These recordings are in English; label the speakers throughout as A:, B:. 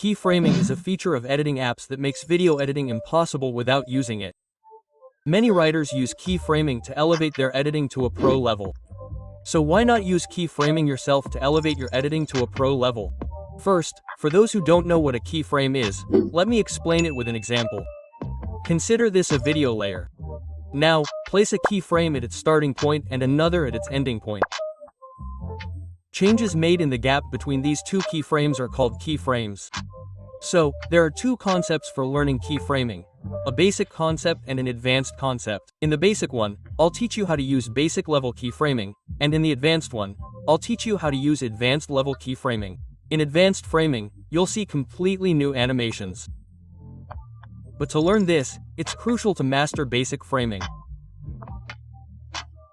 A: Keyframing is a feature of editing apps that makes video editing impossible without using it. Many writers use keyframing to elevate their editing to a pro level. So why not use keyframing yourself to elevate your editing to a pro level? First, for those who don't know what a keyframe is, let me explain it with an example. Consider this a video layer. Now, place a keyframe at its starting point and another at its ending point. Changes made in the gap between these two keyframes are called keyframes. So, there are two concepts for learning keyframing: a basic concept and an advanced concept. In the basic one, I'll teach you how to use basic level keyframing, and in the advanced one, I'll teach you how to use advanced level keyframing. In advanced framing, you'll see completely new animations. But to learn this, it's crucial to master basic framing.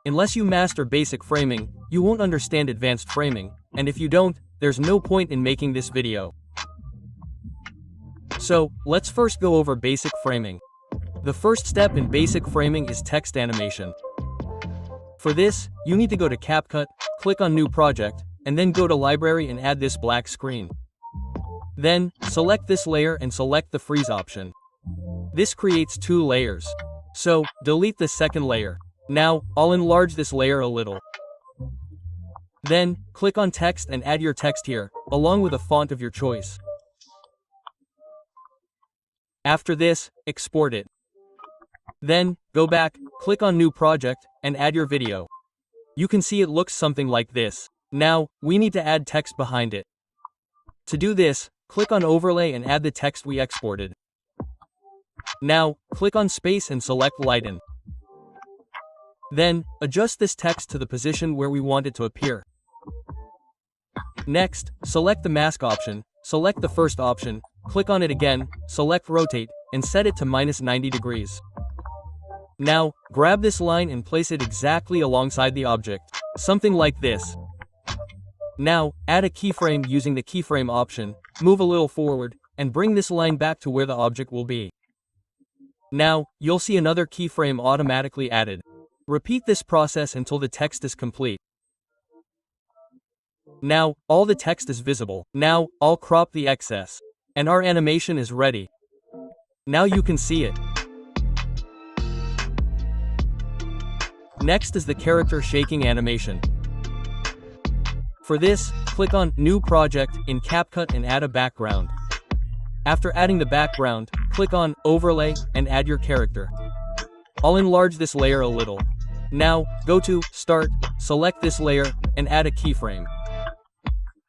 A: Unless you master basic framing, you won't understand advanced framing, and if you don't, there's no point in making this video. So, let's first go over basic framing. The first step in basic framing is text animation. For this, you need to go to CapCut, click on New Project, and then go to Library and add this black screen. Then, select this layer and select the freeze option. This creates two layers. So, delete the second layer. Now, I'll enlarge this layer a little. Then, click on text and add your text here, along with a font of your choice. After this, export it. Then, go back, click on New Project, and add your video. You can see it looks something like this. Now, we need to add text behind it. To do this, click on Overlay and add the text we exported. Now, click on Space and select Lighten. Then, adjust this text to the position where we want it to appear. Next, select the mask option, select the first option, click on it again, select Rotate, and set it to -90 degrees. Now, grab this line and place it exactly alongside the object, something like this. Now, add a keyframe using the keyframe option, move a little forward, and bring this line back to where the object will be. Now, you'll see another keyframe automatically added. Repeat this process until the text is complete. Now, all the text is visible. Now, I'll crop the excess. And our animation is ready. Now you can see it. Next is the character shaking animation. For this, click on New Project in CapCut and add a background. After adding the background, click on Overlay and add your character. I'll enlarge this layer a little. Now, go to Start, select this layer, and add a keyframe.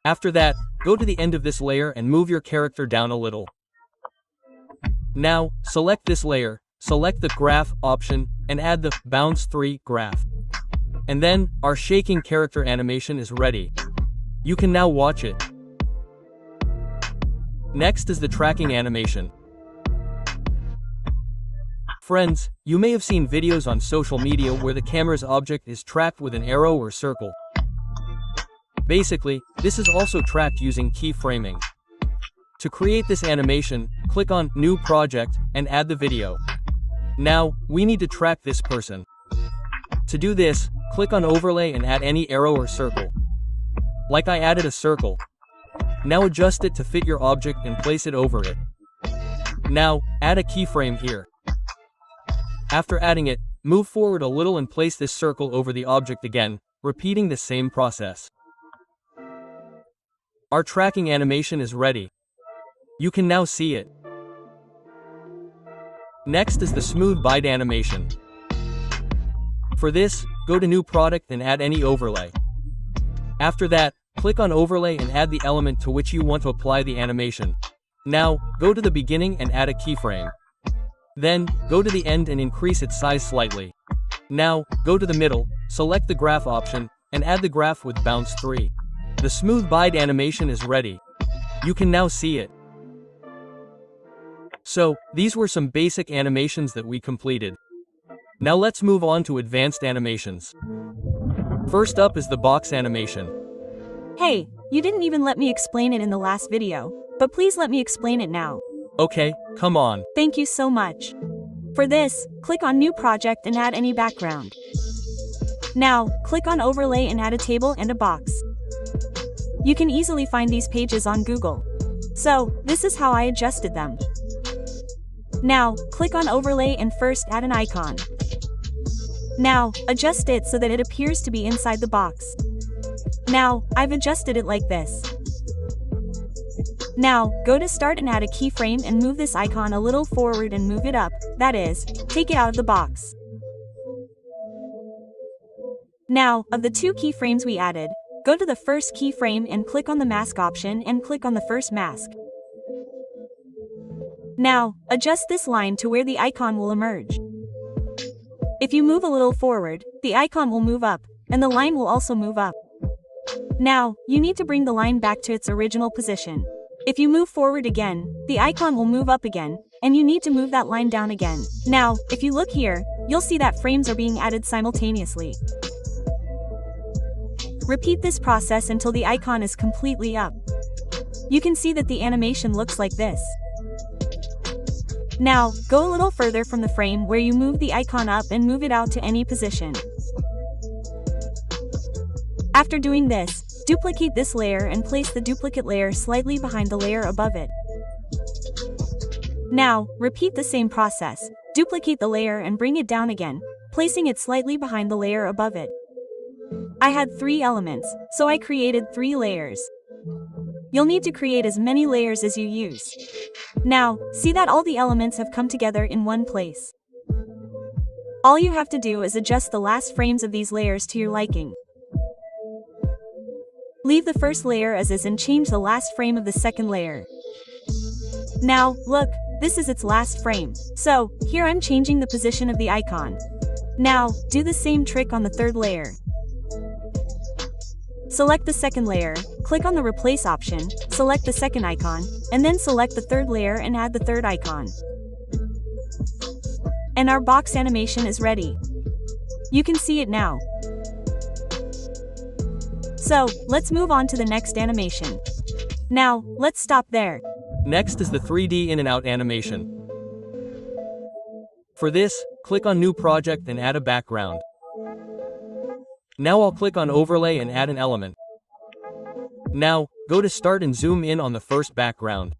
A: After that, go to the end of this layer and move your character down a little. Now, select this layer, select the Graph option, and add the Bounce 3 graph. And then, our shaking character animation is ready. You can now watch it. Next is the tracking animation. Friends, you may have seen videos on social media where the camera's object is tracked with an arrow or circle. Basically, this is also tracked using keyframing. To create this animation, click on New Project and add the video. Now, we need to track this person. To do this, click on Overlay and add any arrow or circle. Like I added a circle. Now adjust it to fit your object and place it over it. Now, add a keyframe here. After adding it, move forward a little and place this circle over the object again, repeating the same process. Our tracking animation is ready. You can now see it. Next is the smooth bite animation. For this, go to New Product and add any overlay. After that, click on Overlay and add the element to which you want to apply the animation. Now, go to the beginning and add a keyframe. Then, go to the end and increase its size slightly. Now, go to the middle, select the Graph option, and add the graph with Bounce 3. The smooth bite animation is ready. You can now see it. So, these were some basic animations that we completed. Now let's move on to advanced animations. First up is the box animation.
B: Hey, you didn't even let me explain it in the last video, but please let me explain it now.
A: Okay, come on.
B: Thank you so much. For this, click on New Project and add any background. Now, click on Overlay and add a table and a box. You can easily find these pages on Google. So, this is how I adjusted them. Now, click on Overlay and first add an icon. Now, adjust it so that it appears to be inside the box. Now, I've adjusted it like this. Now, go to Start and add a keyframe and move this icon a little forward and move it up, that is, take it out of the box. Now, of the two keyframes we added, go to the first keyframe and click on the mask option and click on the first mask. Now, adjust this line to where the icon will emerge. If you move a little forward, the icon will move up, and the line will also move up. Now, you need to bring the line back to its original position. If you move forward again, the icon will move up again, and you need to move that line down again. Now, if you look here, you'll see that frames are being added simultaneously. Repeat this process until the icon is completely up. You can see that the animation looks like this. Now, go a little further from the frame where you move the icon up and move it out to any position. After doing this, duplicate this layer and place the duplicate layer slightly behind the layer above it. Now, repeat the same process. Duplicate the layer and bring it down again, placing it slightly behind the layer above it. I had 3 elements, so I created 3 layers. You'll need to create as many layers as you use. Now, see that all the elements have come together in one place. All you have to do is adjust the last frames of these layers to your liking. Leave the first layer as is and change the last frame of the second layer. Now, look, this is its last frame. So, here I'm changing the position of the icon. Now, do the same trick on the third layer. Select the second layer, click on the Replace option, select the second icon, and then select the third layer and add the third icon. And our box animation is ready. You can see it now. So, let's move on to the next animation. Now, let's stop there.
A: Next is the 3D in and out animation. For this, click on New Project and add a background. Now I'll click on Overlay and add an element. Now, go to Start and zoom in on the first background.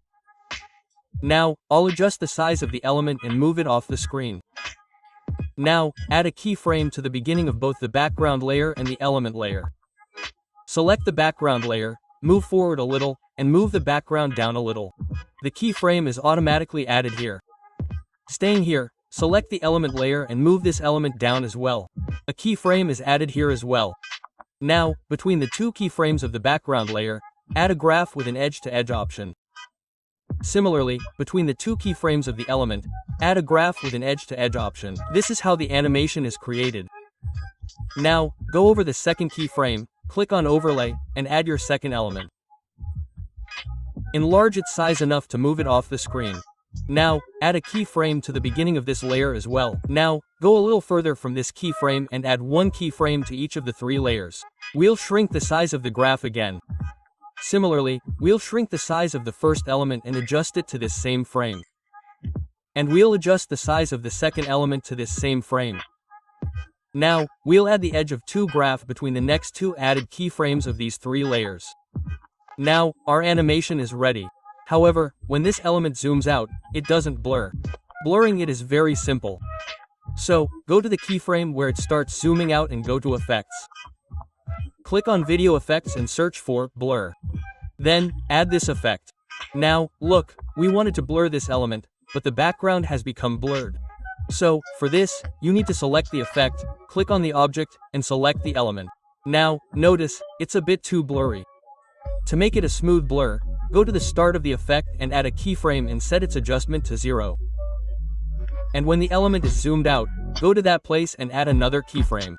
A: Now, I'll adjust the size of the element and move it off the screen. Now, add a keyframe to the beginning of both the background layer and the element layer. Select the background layer, move forward a little, and move the background down a little. The keyframe is automatically added here. Staying here, select the element layer and move this element down as well. A keyframe is added here as well. Now, between the two keyframes of the background layer, add a graph with an edge-to-edge option. Similarly, between the two keyframes of the element, add a graph with an edge-to-edge option. This is how the animation is created. Now, go over the second keyframe, click on Overlay, and add your second element. Enlarge its size enough to move it off the screen. Now, add a keyframe to the beginning of this layer as well. Now, go a little further from this keyframe and add one keyframe to each of the 3 layers. We'll shrink the size of the graph again. Similarly, we'll shrink the size of the first element and adjust it to this same frame. And we'll adjust the size of the second element to this same frame. Now, we'll add the edge of 2 graph between the next 2 added keyframes of these 3 layers. Now, our animation is ready. However, when this element zooms out, it doesn't blur. Blurring it is very simple. So, go to the keyframe where it starts zooming out and go to Effects. Click on Video Effects and search for Blur. Then, add this effect. Now, look, we wanted to blur this element, but the background has become blurred. So, for this, you need to select the effect, click on the object, and select the element. Now, notice, it's a bit too blurry. To make it a smooth blur, go to the start of the effect and add a keyframe and set its adjustment to 0. And when the element is zoomed out, go to that place and add another keyframe.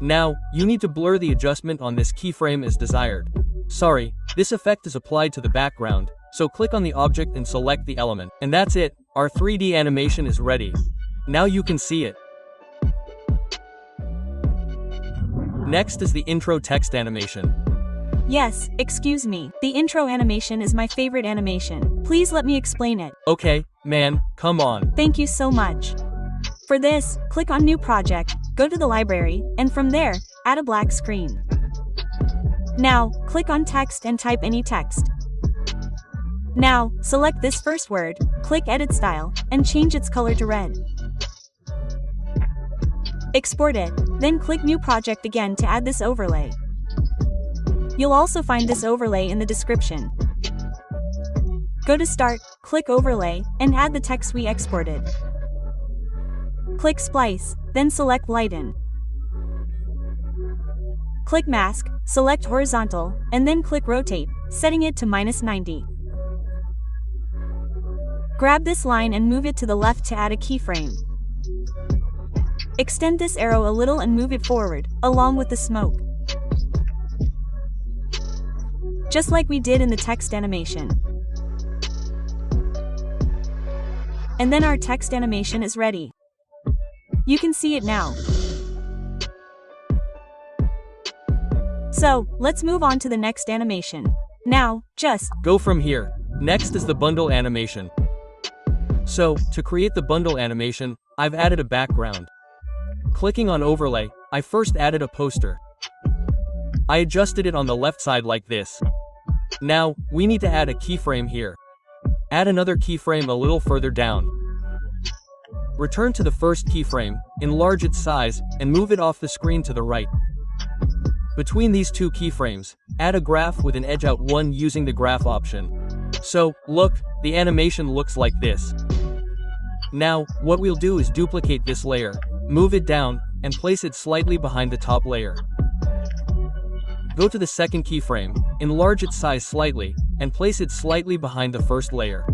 A: Now, you need to blur the adjustment on this keyframe as desired. Sorry, this effect is applied to the background, so click on the object and select the element. And that's it, our 3D animation is ready. Now you can see it. Next is the intro text animation.
B: Yes, excuse me, the intro animation is my favorite animation. Please let me explain it.
A: Okay, man, come on.
B: Thank you so much. For this, click on New Project, go to the library, and from there, add a black screen. Now, click on Text and type any text. Now, select this first word, click Edit Style, and change its color to red. Export it, then click New Project again to add this overlay. You'll also find this overlay in the description. Go to Start, click Overlay, and add the text we exported. Click Splice, then select Lighten. Click Mask, select Horizontal, and then click Rotate, setting it to -90. Grab this line and move it to the left to add a keyframe. Extend this arrow a little and move it forward, along with the smoke. Just like we did in the text animation. And then our text animation is ready. You can see it now. So, let's move on to the next animation. Now, just
A: go from here. Next is the bundle animation. So, to create the bundle animation, I've added a background. Clicking on Overlay, I first added a poster. I adjusted it on the left side like this. Now, we need to add a keyframe here. Add another keyframe a little further down. Return to the first keyframe, enlarge its size, and move it off the screen to the right. Between these two keyframes, add a graph with an edge out 1 using the graph option. So, look, the animation looks like this. Now, what we'll do is duplicate this layer, move it down, and place it slightly behind the top layer. Go to the second keyframe, enlarge its size slightly, and place it slightly behind the first layer.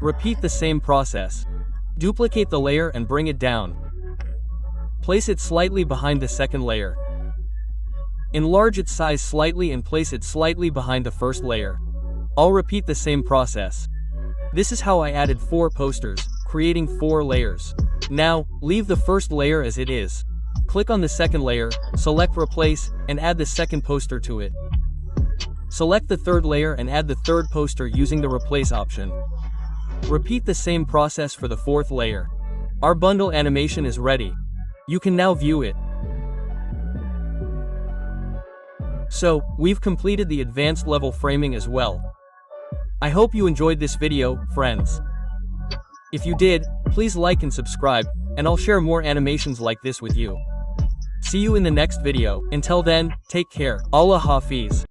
A: Repeat the same process. Duplicate the layer and bring it down. Place it slightly behind the second layer. Enlarge its size slightly and place it slightly behind the first layer. I'll repeat the same process. This is how I added 4 posters, creating 4 layers. Now, leave the first layer as it is. Click on the second layer, select Replace, and add the second poster to it. Select the third layer and add the third poster using the Replace option. Repeat the same process for the fourth layer. Our bundle animation is ready. You can now view it. So, we've completed the advanced level framing as well. I hope you enjoyed this video, friends. If you did, please like and subscribe, and I'll share more animations like this with you. See you in the next video. Until then, take care. Allah Hafiz.